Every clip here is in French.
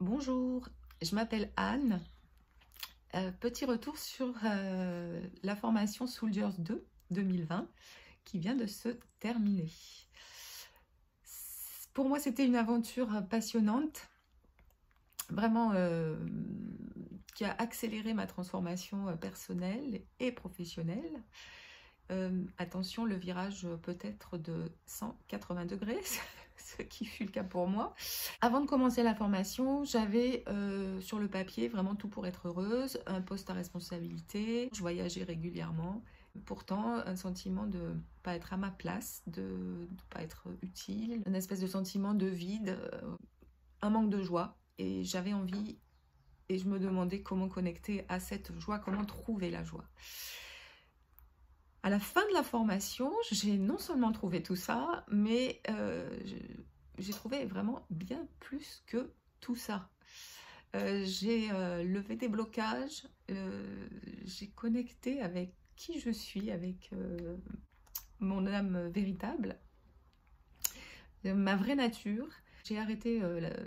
Bonjour, je m'appelle Anne. Petit retour sur la formation Soldiers 2 2020 qui vient de se terminer. Pour moi, c'était une aventure passionnante, vraiment qui a accéléré ma transformation personnelle et professionnelle. Attention, le virage peut être de 180 degrés, ce qui fut le cas pour moi. Avant de commencer la formation, j'avais sur le papier vraiment tout pour être heureuse, un poste à responsabilité, je voyageais régulièrement. Pourtant, un sentiment de ne pas être à ma place, de ne pas être utile, une espèce de sentiment de vide, un manque de joie. Et j'avais envie, et je me demandais comment connecter à cette joie, comment trouver la joie. À la fin de la formation, j'ai non seulement trouvé tout ça, mais j'ai trouvé vraiment bien plus que tout ça. J'ai levé des blocages, j'ai connecté avec qui je suis, avec mon âme véritable, ma vraie nature. J'ai arrêté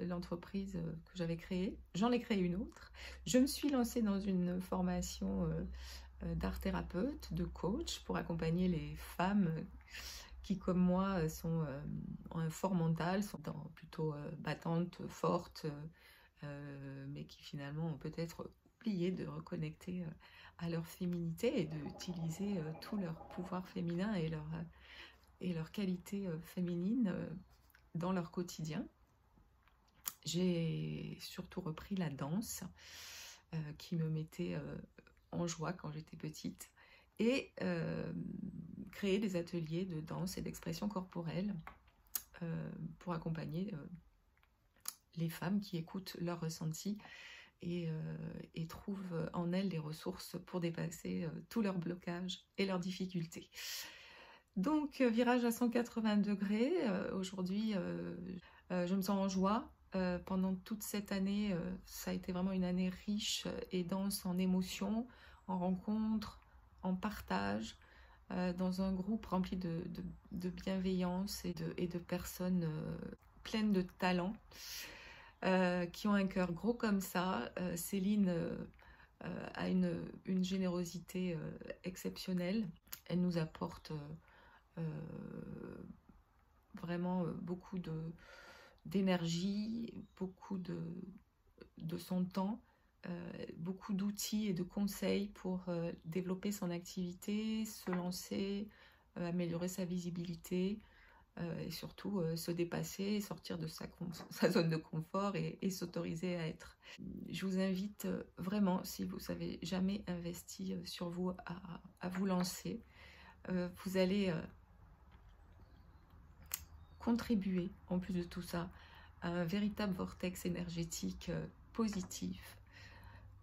l'entreprise que j'avais créée, j'en ai créé une autre. Je me suis lancée dans une formation d'art thérapeute, de coach, pour accompagner les femmes qui, comme moi, ont un fort mental, sont plutôt battantes, fortes, mais qui finalement ont peut-être oublié de reconnecter à leur féminité et d'utiliser tout leur pouvoir féminin et leur qualité féminine dans leur quotidien. J'ai surtout repris la danse qui me mettait en joie quand j'étais petite et créer des ateliers de danse et d'expression corporelle pour accompagner les femmes qui écoutent leurs ressentis et trouvent en elles des ressources pour dépasser tous leurs blocages et leurs difficultés. Donc, virage à 180 degrés. Aujourd'hui, je me sens en joie. Pendant toute cette année, ça a été vraiment une année riche et dense en émotions, en rencontres, en partage, dans un groupe rempli de bienveillance et de personnes pleines de talent, qui ont un cœur gros comme ça. Céline a une générosité exceptionnelle. Elle nous apporte vraiment beaucoup d'énergie, beaucoup de son temps, beaucoup d'outils et de conseils pour développer son activité, se lancer, améliorer sa visibilité et surtout se dépasser, sortir de sa zone de confort et s'autoriser à être. Je vous invite vraiment, si vous n'avez jamais investi sur vous, à vous lancer. Vous allez contribuer, en plus de tout ça, à un véritable vortex énergétique positif,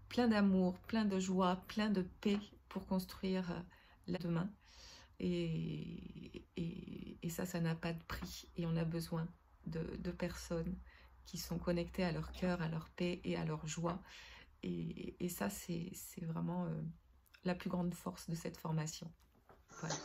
plein d'amour, plein de joie, plein de paix pour construire la demain. Et ça n'a pas de prix. Et on a besoin de personnes qui sont connectées à leur cœur, à leur paix et à leur joie. Et ça, c'est vraiment la plus grande force de cette formation. Voilà.